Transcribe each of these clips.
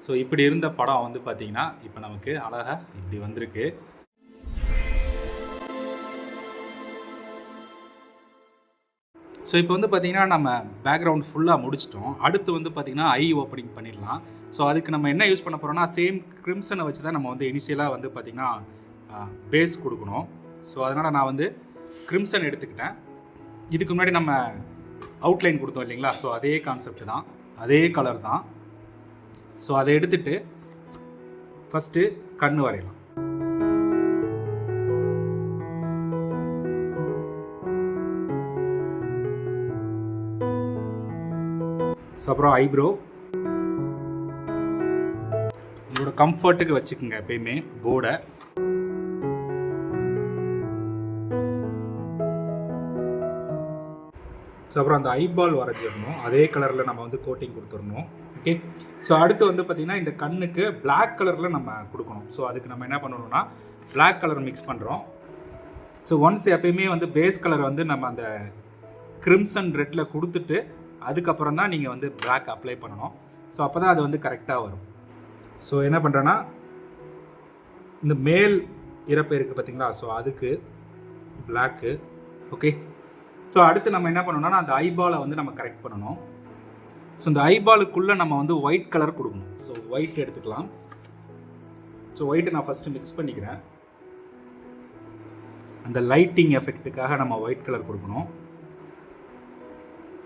So இப்படி இருந்த படம் வந்து பார்த்திங்கன்னா இப்போ நமக்கு அழகாக இப்படி வந்திருக்கு. ஸோ இப்போ வந்து பார்த்திங்கன்னா நம்ம பேக்ரவுண்ட் ஃபுல்லாக முடிச்சிட்டோம். அடுத்து வந்து பார்த்திங்கன்னா ஐ ஓப்பனிங் பண்ணிடலாம். ஸோ அதுக்கு நம்ம என்ன யூஸ் பண்ண போகிறோம்னா, சேம் கிரிம்சனை வச்சு தான் நம்ம வந்து இனிஷியலாக வந்து பார்த்திங்கன்னா பேஸ் கொடுக்கணும். ஸோ அதனால் நான் வந்து கிரிம்சன் எடுத்துக்கிட்டேன். இதுக்கு முன்னாடி நம்ம அவுட்லைன் கொடுத்தோம் இல்லைங்களா, ஸோ அதே கான்செப்ட் தான், அதே கலர் தான். ஸோ அதை எடுத்துகிட்டு ஃபஸ்ட்டு கண் வரையலாம். ஸோ அப்புறம் ஐப்ரோ உங்களோட கம்ஃபர்ட்டுக்கு வச்சுக்கோங்க எப்பயுமே போர்டை. ஸோ அப்புறம் அந்த ஐபால் வரைஞ்சிடணும், அதே கலரில் நம்ம வந்து கோட்டிங் கொடுத்துடணும். ஓகே. ஸோ அடுத்து வந்து பார்த்திங்கன்னா இந்த கண்ணுக்கு பிளாக் கலரில் நம்ம கொடுக்கணும். ஸோ அதுக்கு நம்ம என்ன பண்ணணும்னா பிளாக் கலர் மிக்ஸ் பண்ணுறோம். ஸோ ஒன்ஸ் எப்பயுமே வந்து பேஸ் கலர் வந்து நம்ம அந்த கிரிம்சன் ரெட்டில் கொடுத்துட்டு அதுக்கப்புறம் தான் நீங்கள் வந்து பிளாக் அப்ளை பண்ணணும். ஸோ அப்போ தான் அது வந்து கரெக்டாக வரும். ஸோ என்ன பண்ணுறேன்னா இந்த மேல் இறப்பு இருக்குது பார்த்தீங்களா, ஸோ அதுக்கு பிளாக்கு. ஓகே. ஸோ அடுத்து நம்ம என்ன பண்ணணும்னா அந்த ஐபாலை வந்து நம்ம கரெக்ட் பண்ணணும். ஸோ இந்த ஐபாலுக்குள்ளே நம்ம வந்து ஒயிட் கலர் கொடுக்கணும். ஸோ ஒயிட் எடுத்துக்கலாம். ஸோ ஒயிட்டை நான் ஃபஸ்ட்டு மிக்ஸ் பண்ணிக்கிறேன். அந்த லைட்டிங் எஃபெக்ட்டுக்காக நம்ம ஒயிட் கலர் கொடுக்கணும்.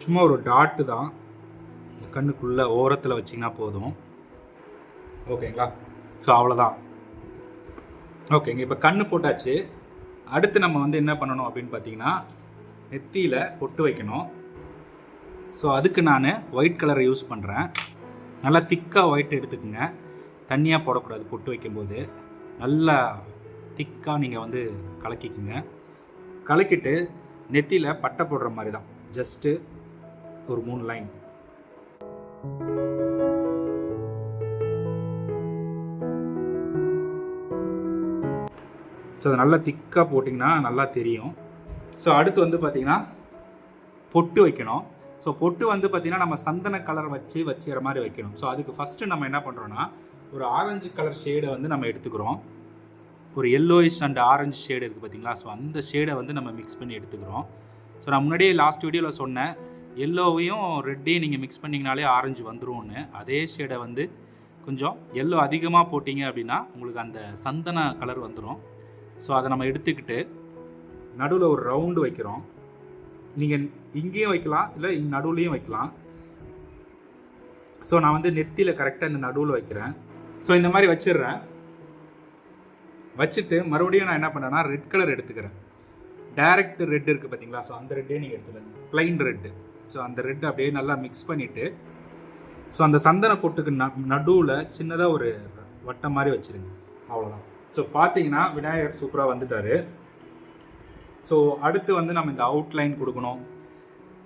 சும்மா ஒரு டாட்டு தான், கண்ணுக்குள்ளே ஓரத்தில் வச்சிங்கன்னா போதும். ஓகேங்களா. ஸோ அவ்வளோதான். ஓகேங்க. இப்போ கண்ணு போட்டாச்சு. அடுத்து நம்ம வந்து என்ன பண்ணணும் அப்படின்னு பார்த்தீங்கன்னா நெத்தியில் பொட்டு வைக்கணும். ஸோ அதுக்கு நான் ஒயிட் கலரை யூஸ் பண்ணுறேன். நல்லா திக்காக ஒயிட் எடுத்துக்கோங்க, தண்ணியாக போடக்கூடாது. பொட்டு வைக்கும்போது நல்லா திக்காக நீங்கள் வந்து கலக்கிக்குங்க. கலக்கிட்டு நெத்தியில் பட்டை போடுற மாதிரி தான், ஜஸ்ட்டு ஒரு 3 லைன். ஸோ அது நல்லா திக்காக போட்டிங்கன்னா நல்லா தெரியும். ஸோ அடுத்து வந்து பார்த்திங்கன்னா பொட்டு வைக்கணும். ஸோ பொட்டு வந்து பார்த்திங்கன்னா நம்ம சந்தன கலர் வச்சுக்கிற மாதிரி வைக்கணும். ஸோ அதுக்கு ஃபஸ்ட்டு நம்ம என்ன பண்ணுறோன்னா ஒரு ஆரஞ்சு கலர் ஷேடை வந்து நம்ம எடுத்துக்கிறோம். ஒரு எல்லோயிஷ் அண்ட் ஆரஞ்சு ஷேடு இருக்குது பார்த்திங்களா, ஸோ அந்த ஷேடை வந்து நம்ம மிக்ஸ் பண்ணி எடுத்துக்கிறோம். ஸோ நான் முன்னாடியே லாஸ்ட் வீடியோவில் சொன்னேன், எல்லோவையும் ரெட்டையும் நீங்கள் மிக்ஸ் பண்ணிங்கனாலே ஆரஞ்சு வந்துரும்னு. அதே ஷேடை வந்து கொஞ்சம் எல்லோ அதிகமாக போட்டிங்க அப்படின்னா உங்களுக்கு அந்த சந்தன கலர் வந்துடும். ஸோ அதை நம்ம எடுத்துக்கிட்டு நடுவில் ஒரு ரவுண்டு வைக்கிறோம். நீங்கள் இங்கேயும் வைக்கலாம், இல்லை நடுவுலையும் வைக்கலாம். ஸோ நான் வந்து நெத்தியில் கரெக்டாக இந்த நடுவில் வைக்கிறேன். ஸோ இந்த மாதிரி வச்சிடுறேன். வச்சுட்டு மறுபடியும் நான் என்ன பண்ணேன்னா ரெட் கலர் எடுத்துக்கிறேன். டைரக்ட் ரெட் இருக்குது பார்த்தீங்களா, ஸோ அந்த ரெட்டே நீங்கள் எடுத்துக்கலாம், ப்ளைன் ரெட்டு. ஸோ அந்த ரெட் அப்படியே நல்லா மிக்ஸ் பண்ணிவிட்டு ஸோ அந்த சந்தன கொட்டுக்கு நடுவில் சின்னதாக ஒரு வட்டம் மாதிரி வச்சுருங்க. அவ்வளோதான். ஸோ பார்த்தீங்கன்னா விநாயகர் சூப்பராக வந்துட்டார். ஸோ அடுத்து வந்து நம்ம இந்த அவுட்லைன் கொடுக்கணும்.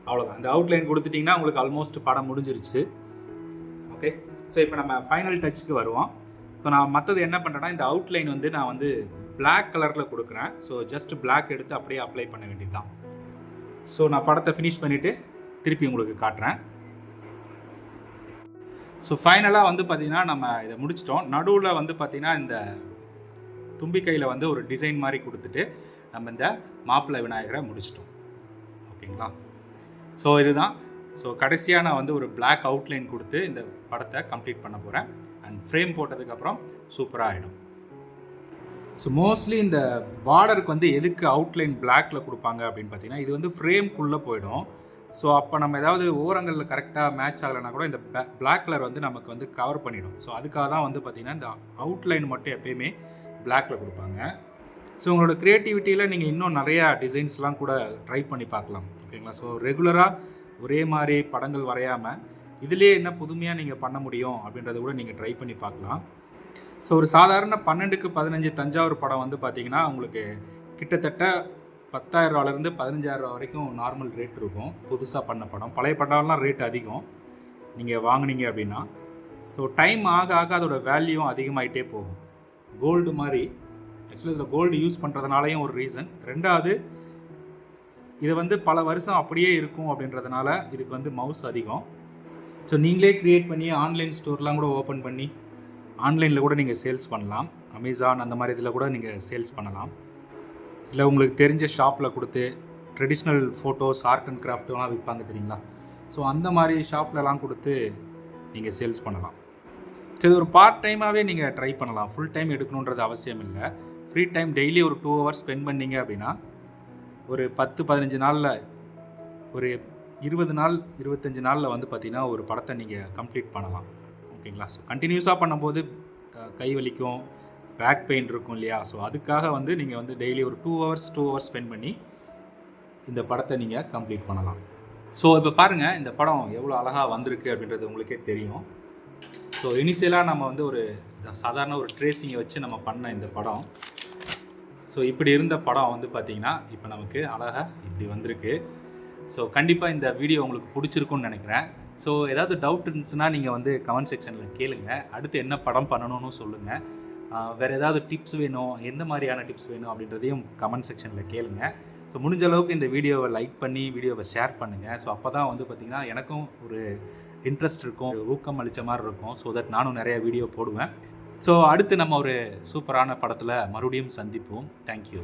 அவ்வளோதான். இந்த அவுட்லைன் கொடுத்துட்டிங்கன்னா உங்களுக்கு ஆல்மோஸ்ட் படம் முடிஞ்சிருச்சு. ஓகே. ஸோ இப்போ நம்ம ஃபைனல் டச்சுக்கு வருவோம். ஸோ நான் மற்றது என்ன பண்ணுறேன்னா இந்த அவுட்லைன் வந்து நான் வந்து பிளாக் கலரில் கொடுக்குறேன். ஸோ ஜஸ்ட் பிளாக் எடுத்து அப்படியே அப்ளை பண்ண வேண்டியது தான். ஸோ நான் படத்தை ஃபினிஷ் பண்ணிவிட்டு திருப்பி உங்களுக்கு காட்டுறேன். ஸோ ஃபைனலாக வந்து பார்த்திங்கன்னா நம்ம இதை முடிச்சிட்டோம். நடுவில் வந்து பார்த்திங்கன்னா இந்த தும்பிக்கையில் வந்து ஒரு டிசைன் மாதிரி கொடுத்துட்டு நம்ம இந்த மாப்பிள்ளை விநாயகரை முடிச்சிட்டோம். ஓகேங்களா. ஸோ இதுதான். ஸோ கடைசியாக நான் வந்து ஒரு பிளாக் அவுட்லைன் கொடுத்து இந்த படத்தை கம்ப்ளீட் பண்ண போகிறேன். அண்ட் ஃப்ரேம் போட்டதுக்கப்புறம் சூப்பராக ஆகிடும். ஸோ மோஸ்ட்லி இந்த பார்டருக்கு வந்து எதுக்கு அவுட்லைன் பிளாக்ல கொடுப்பாங்க அப்படின்னு பார்த்தீங்கன்னா இது வந்து ஃப்ரேம்குள்ளே போயிடும். ஸோ அப்போ நம்ம ஏதாவது ஓரங்களில் கரெக்டாக மேட்ச் ஆகலைன்னா கூட இந்த பிளாக் கலர் வந்து நமக்கு வந்து கவர் பண்ணிடும். ஸோ அதுக்காக தான் வந்து பார்த்திங்கன்னா இந்த அவுட்லைன் மட்டும் எப்பயுமே பிளாக்ல கொடுப்பாங்க. ஸோ உங்களோட க்ரியேட்டிவிட்டியில் நீங்கள் இன்னும் நிறையா டிசைன்ஸ்லாம் கூட ட்ரை பண்ணி பார்க்கலாம். ஓகேங்களா. ஸோ ரெகுலராக ஒரே மாதிரி படங்கள் வரையாமல் இதிலே என்ன புதுமையாக நீங்கள் பண்ண முடியும் அப்படின்றத கூட நீங்கள் ட்ரை பண்ணி பார்க்கலாம். ஸோ ஒரு சாதாரண 12க்கு 15 தஞ்சாவூர் படம் வந்து பார்த்திங்கன்னா உங்களுக்கு கிட்டத்தட்ட 10,000 ரூபாலேருந்து 15,000 ரூபா வரைக்கும் நார்மல் ரேட் இருக்கும். புதுசாக பண்ண படம், பழைய படம்லாம் ரேட் அதிகம் நீங்கள் வாங்கினீங்க அப்படின்னா. ஸோ டைம் ஆக ஆக அதோட வேல்யூவும் அதிகமாகிட்டே போகும். கோல்டு மாதிரி ஆக்சுவலி இதில் கோல்டு யூஸ் பண்ணுறதுனாலையும் ஒரு ரீசன். ரெண்டாவது இது வந்து பல வருஷம் அப்படியே இருக்கும் அப்படின்றதுனால இதுக்கு வந்து மவுஸ் அதிகம். ஸோ நீங்களே க்ரியேட் பண்ணி ஆன்லைன் ஸ்டோர்லாம் கூட ஓப்பன் பண்ணி ஆன்லைனில் கூட நீங்கள் சேல்ஸ் பண்ணலாம். அமேசான் அந்த மாதிரி இதில் கூட நீங்கள் சேல்ஸ் பண்ணலாம். இல்லை உங்களுக்கு தெரிஞ்ச ஷாப்பில் கொடுத்து ட்ரெடிஷ்னல் ஃபோட்டோஸ் ஆர்ட் அண்ட் கிராஃப்ட்லாம் விற்பாங்க தெரியுங்களா, ஸோ அந்த மாதிரி ஷாப்லலாம் கொடுத்து நீங்கள் சேல்ஸ் பண்ணலாம். ஸோ இது ஒரு பார்ட் டைமாகவே நீங்கள் ட்ரை பண்ணலாம். ஃபுல் டைம் எடுக்கணுன்றது அவசியம் இல்லை. ஃப்ரீ டைம் டெய்லி ஒரு 2 ஹவர்ஸ் ஸ்பெண்ட் பண்ணிங்க அப்படின்னா ஒரு 10-15 நாளில், ஒரு 20 நாள் 25 நாளில் வந்து பார்த்திங்கன்னா ஒரு படத்தை நீங்கள் கம்ப்ளீட் பண்ணலாம். ஓகேங்களா. ஸோ கண்டினியூஸாக பண்ணும்போது கை வலிக்கும், பேக் பெயின் இருக்கும் இல்லையா, ஸோ அதுக்காக வந்து நீங்கள் வந்து டெய்லி ஒரு 2 ஹவர்ஸ் ஸ்பெண்ட் பண்ணி இந்த படத்தை நீங்கள் கம்ப்ளீட் பண்ணலாம். ஸோ இப்போ பாருங்கள் இந்த படம் எவ்வளோ அழகாக வந்திருக்கு அப்படின்றது உங்களுக்கே தெரியும். ஸோ இனிஷியலாக நம்ம வந்து ஒரு சாதாரண ஒரு ட்ரேசிங்கை வச்சு நம்ம பண்ண இந்த படம், ஸோ இப்படி இருந்த படம் வந்து பார்த்திங்கன்னா இப்போ நமக்கு அழகாக இப்படி வந்திருக்கு. ஸோ கண்டிப்பாக இந்த வீடியோ உங்களுக்கு பிடிச்சிருக்குன்னு நினைக்கிறேன். ஸோ ஏதாவது டவுட் இருந்துச்சுன்னா நீங்கள் வந்து கமெண்ட் செக்ஷனில் கேளுங்க. அடுத்து என்ன படம் பண்ணணும்னு சொல்லுங்கள். வேறு ஏதாவது டிப்ஸ் வேணும், எந்த மாதிரியான டிப்ஸ் வேணும் அப்படின்றதையும் கமெண்ட் செக்ஷனில் கேளுங்க. ஸோ முடிஞ்ச அளவுக்கு இந்த வீடியோவை லைக் பண்ணி வீடியோவை ஷேர் பண்ணுங்கள். ஸோ அப்போ தான் வந்து பார்த்திங்கன்னா எனக்கும் ஒரு இன்ட்ரெஸ்ட் இருக்கும், ஊக்கம் அளித்த மாதிரி இருக்கும். ஸோ தட் நானும் நிறைய வீடியோ போடுவேன். ஸோ அடுத்து நம்ம ஒரு சூப்பரான படத்தில் மறுபடியும் சந்திப்போம். தேங்க்யூ.